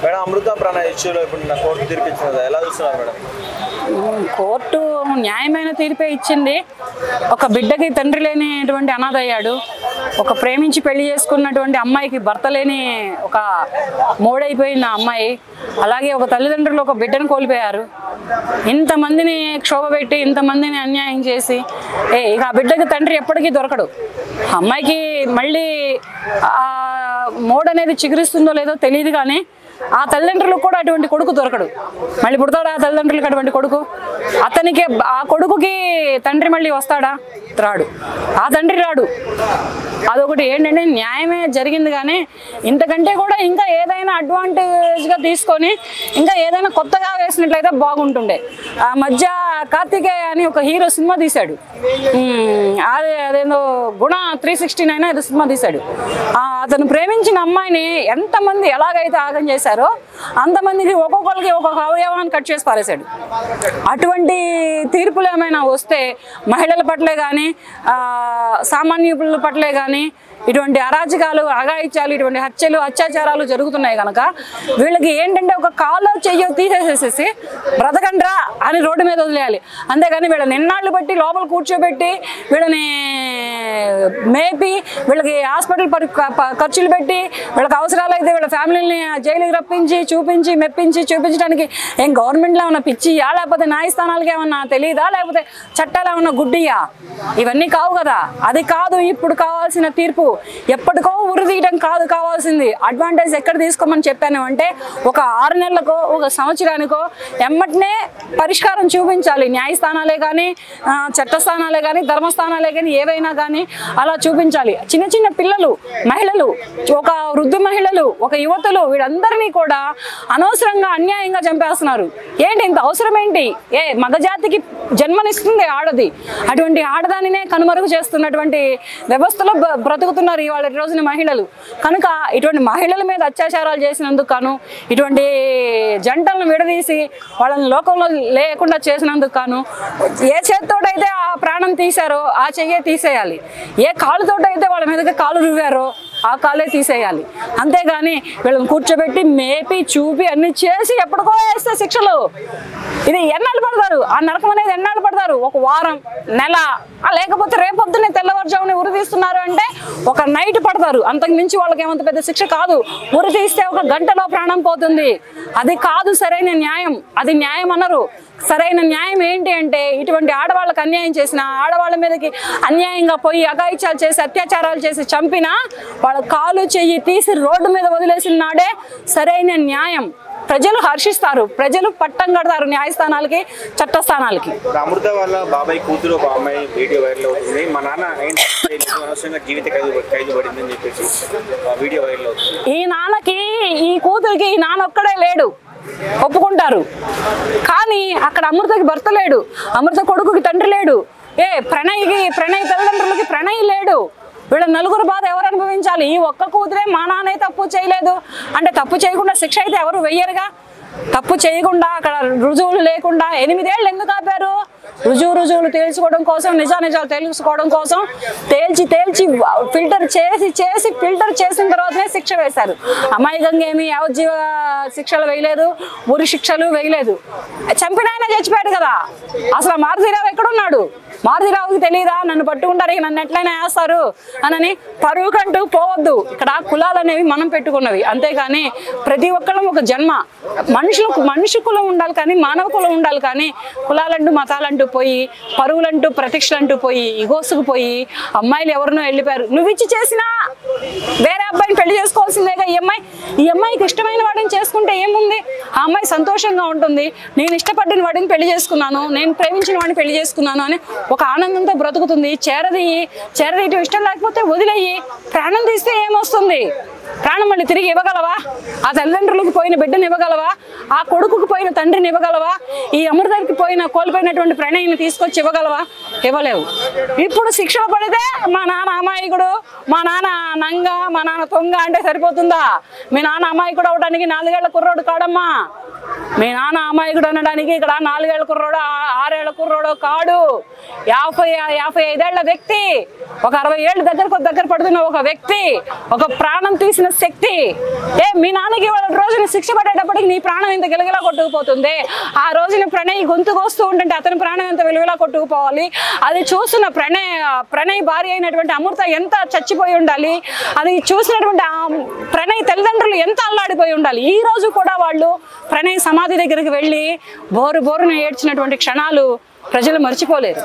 Madam అమృత ప్రాణ ఇష్యూలో ఇప్పుడు కోర్టు తీర్పు ఇచ్చినది ఎలా చూస్తున్నారు మేడం? కోర్టు న్యాయమైన తీర్పే ఇచ్చింది. ఒక బిడ్డకి తండ్రి లేనిటువంటి అనాథ అయ్యాడు. ఒక ప్రేమించి పెళ్లి చేసుకున్నటువంటి అమ్మాయికి భర్త లేని ఒక మోడైపోయిన అమ్మాయి, అలాగే ఒక తల్లిదండ్రులు ఒక బిడ్డను కోల్పోయారు. ఇంతమందిని క్షోభ పెట్టి ఇంతమందిని అన్యాయం చేసి ఇక ఆ బిడ్డకి తండ్రి ఎప్పటికీ దొరకడు. అమ్మాయికి మళ్ళీ మోడ్ అనేది చిగురిస్తుందో లేదో తెలియదు, కానీ ఆ తల్లిదండ్రులకు కూడా అటువంటి కొడుకు దొరకడు. మళ్ళీ పుడతాడా ఆ తల్లిదండ్రులకు అటువంటి కొడుకు? అతనికి ఆ కొడుకుకి తండ్రి మళ్ళీ వస్తాడా? రాడు. ఆ తండ్రి రాడు. అదొకటి ఏంటంటే న్యాయమే జరిగింది, కానీ ఇంతకంటే కూడా ఇంకా ఏదైనా అడ్వాంటేజ్గా తీసుకొని ఇంకా ఏదైనా కొత్తగా వేసినట్లయితే బాగుంటుండే. ఆ మధ్య కార్తికేయ అని ఒక హీరో సినిమా తీశాడు. అదేందో గుణ 369 ఏదో సినిమా తీశాడు. అతను ప్రేమించిన అమ్మాయిని ఎంతమంది ఎలాగైతే ఆగం చేశారో అంతమందికి ఒక్కొక్కరికి ఒక్కొక్క అవయవాన్ని కట్ చేసి పారేశాడు. అటువంటి తీర్పులు ఏమైనా వస్తే మహిళల పట్లే కానీ సామాన్యుల పట్లే కానీ ఇటువంటి అరాచకాలు, అఘాయిత్యాలు, ఇటువంటి హత్యలు, అత్యాచారాలు జరుగుతున్నాయి కనుక వీళ్ళకి ఏంటంటే ఒక కాలో చెయ్యో తీసేసేసి బ్రతకండ్రా అని రోడ్డు మీద వదిలేయాలి. అంతేగాని వీళ్ళని ఎన్నాళ్ళు బట్టి లోపల కూర్చోబెట్టి వీళ్ళని మేపి వీళ్ళకి హాస్పిటల్ ఖర్చులు పెట్టి వీళ్ళకి అవసరాలు అయితే వీళ్ళ ఫ్యామిలీని జైలుకి రప్పించి చూపించి మెప్పించి చూపించడానికి ఏం గవర్నమెంట్లో ఏమన్నా పిచ్చియా, లేకపోతే న్యాయస్థానాలకి ఏమన్నా తెలియదా, లేకపోతే చట్టాలు ఏమన్నా గుడ్డియా? ఇవన్నీ కావు కదా. అది కాదు ఇప్పుడు కావాల్సిన తీర్పు. ఎప్పటికో ఉరి తీయడం కాదు కావాల్సింది. అడ్వాంటేజ్ ఎక్కడ తీసుకోమని చెప్పాను అంటే ఒక 6 నెలలకో ఒక సంవత్సరానికో ఎమ్మటనే పరిష్కారం చూపించాలి. న్యాయస్థానాలే కానీ చట్టస్థానాలే కానీ ధర్మస్థానాలే కానీ ఏవైనా కానీ అలా చూపించాలి. చిన్న చిన్న పిల్లలు, మహిళలు, ఒక వృద్ధ మహిళలు, ఒక యువతులు వీళ్ళందరినీ కూడా అనవసరంగా అన్యాయంగా చంపేస్తున్నారు. ఏంటి ఇంత అవసరం ఏంటి? మగజాతికి జన్మనిస్తుంది ఆడది. అటువంటి ఆడదానినే కనుమరుగు చేస్తున్నటువంటి వ్యవస్థలో బ్రతుకుతున్నారు ఇవాళ రోజున మహిళలు. కనుక ఇటువంటి మహిళల మీద అత్యాచారాలు చేసినందుకు గాను, ఇటువంటి జంటలను విడదీసి వాళ్ళని లోకంలో లేకుండా చేసినందుకు గాను ఏ చేతితోటైతే ఆ ప్రాణం తీశారో ఆ చెయ్యే తీసేయాలి. ఏ కాలుతోటైతే వాళ్ళ మీదకి కాలు రువ్వారో ఆ కాలే తీసేయాలి. అంతేగాని వీళ్ళని కూర్చోబెట్టి మేపి చూపి అన్ని చేసి ఎప్పటికో వేస్తే శిక్షలు ఇది ఎన్నాళ్ళు పడతారు? ఆ నరకం అనేది ఎన్నాళ్ళు పడతారు? ఒక వారం, నెల, లేకపోతే రేపొద్దునే తెల్లవారుజామునే ఉరి తీస్తున్నారు అంటే ఒక నైట్ పడతారు. అంతకు మించి వాళ్ళకి ఏమంత పెద్ద శిక్ష కాదు. ఉరి తీస్తే ఒక గంటలో ప్రాణం పోతుంది. అది కాదు సరైన న్యాయం. అది న్యాయం అనరు. సరైన న్యాయం ఏంటి అంటే ఇటువంటి ఆడవాళ్ళకి అన్యాయం చేసిన, ఆడవాళ్ళ మీదకి అన్యాయంగా పోయి అఘాయిత్యాలు చేసి అత్యాచారాలు చేసి చంపినా వాళ్ళ కాలు చెయ్యి తీసి రోడ్డు మీద వదిలేసిన నాడే సరైన న్యాయం. ప్రజలు హర్షిస్తారు, ప్రజలు పట్టం కడతారు న్యాయస్థానాలకి, చట్టస్థానాలకి. అమృత వాళ్ళ బాబాయ్ కూతురు ఒక అమ్మాయి వీడియో వైరల్ అవుతుంది. మా నాన్న అనవసరంగా జీవిత ఖైదు పడిందని చెప్పేసి వీడియో వైరల్ అవుతుంది. ఈ నాన్నకి, ఈ కూతురికి ఈ నాన్న ఒక్కడే లేడు, ఒప్పుకుంటారు. కానీ అక్కడ అమృతకి భర్త లేడు, అమృత కొడుకుకి తండ్రి లేడు, ప్రణయ్ తల్లిదండ్రులకి ప్రణయ్ లేడు. వీళ్ళ నలుగురు బాధ ఎవరు అనుభవించాలి? ఈ ఒక్క కూతురే మా నాన్న తప్పు చేయలేదు అంటే తప్పు చేయకుండా శిక్ష అయితే ఎవరు వెయ్యరుగా. తప్పు చేయకుండా అక్కడ రుజువులు లేకుండా 8 ఏళ్ళు ఎందుకు ఆపారు? రుజువులు తేల్చుకోవడం కోసం, నిజాలు తెలుసుకోవడం కోసం తేల్చి ఫిల్టర్ చేసిన తర్వాతనే శిక్ష వేశారు. అమాయకంగా ఏమి యావజ్జీవ శిక్షలు వేయలేదు, ఉరి శిక్షలు వేయలేదు. చంపినాయన చచ్చిపోయాడు కదా. అసలు మారుతీరావు ఎక్కడున్నాడు? మారుతీరావుకి తెలియదా నన్ను పట్టుకుంటారు, నన్ను ఎట్లయినా వేస్తారు అనని? పరువుకంటూ పోవద్దు. ఇక్కడ కులాలు అనేవి మనం పెట్టుకున్నవి, అంతేగాని ప్రతి ఒక్కళ్ళం ఒక జన్మ. మనిషి కులం ఉండాలి కానీ మానవ కులం ఉండాలి కానీ కులాలంటూ మతాలంటూ పోయి, పరువులంటూ ప్రతిష్టలంటూ పోయి, ఇగోసుకు పోయి అమ్మాయిలు ఎవరినో వెళ్ళిపోయారు. నువ్వు ఇచ్చి చేసినా వేరే అబ్బాయిని పెళ్లి చేసుకోవాల్సిందేగా. ఈ అమ్మాయికి ఇష్టమైన వాడిని చేసుకుంటే ఏముంది? ఆ అమ్మాయి సంతోషంగా ఉంటుంది. నేను ఇష్టపడిన వాడిని పెళ్లి చేసుకున్నాను, నేను ప్రేమించిన వాడిని పెళ్లి చేసుకున్నాను అని ఒక ఆనందంతో బ్రతుకుతుంది. చేరదీయటం ఇష్టం లేకపోతే వదిలేయి. ప్రాణం తీస్తే ఏమొస్తుంది? ప్రాణం మళ్ళీ తిరిగి ఇవ్వగలవా? ఆ తల్లిదండ్రులకు పోయిన బిడ్డను ఇవ్వగలవా? ఆ కొడుకుకు పోయిన తండ్రిని ఇవ్వగలవా? ఈ అమృతకి కోల్పోయినటువంటి ప్రణయిని తీసుకొచ్చి ఇవ్వగలవా? ఇవ్వలేవు. ఇప్పుడు శిక్షలు పడితే మా నాన్న అమాయకుడు, మా నాన్న నంగ, మా నాన్న తొంగ అంటే సరిపోతుందా? మీ నాన్న అమాయకుడు అవడానికి 4 ఏళ్ల కుర్రోడు కాడమ్మా. మీ నాన్న అమాయకుడు అనడానికి ఇక్కడ 4 ఏళ్ల కుర్రోడు, 6 ఏళ్ల కుర్రోడు కాడు. 55 ఏళ్ల వ్యక్తి, ఒక 60 ఏళ్ళు దగ్గర పడుతున్న ఒక వ్యక్తి, ఒక ప్రాణం తీసిన శక్తి. మీ నాన్నకి వాళ్ళ రోజున శిక్ష పడేటప్పటికి నీ ప్రాణం ఎంత గిలగిలా కొట్టుకుపోతుంది. ఆ రోజున ప్రణయ్ గొంతు కోస్తూ ఉంటుంటే అతని ప్రాణం ఎంత విలువలా కొట్టుకుపోవాలి. అది చూసిన ప్రణయ్ భార్య అయినటువంటి అమృత ఎంత చచ్చిపోయి ఉండాలి. అది చూసినటువంటి ప్రణయ్ తల్లిదండ్రులు ఎంత అల్లాడిపోయి ఉండాలి. ఈ రోజు కూడా వాళ్ళు ప్రణయ్ సమాధి దగ్గరికి వెళ్ళి బోరున ఏడ్చినటువంటి క్షణాలు ప్రజలు మర్చిపోలేరు.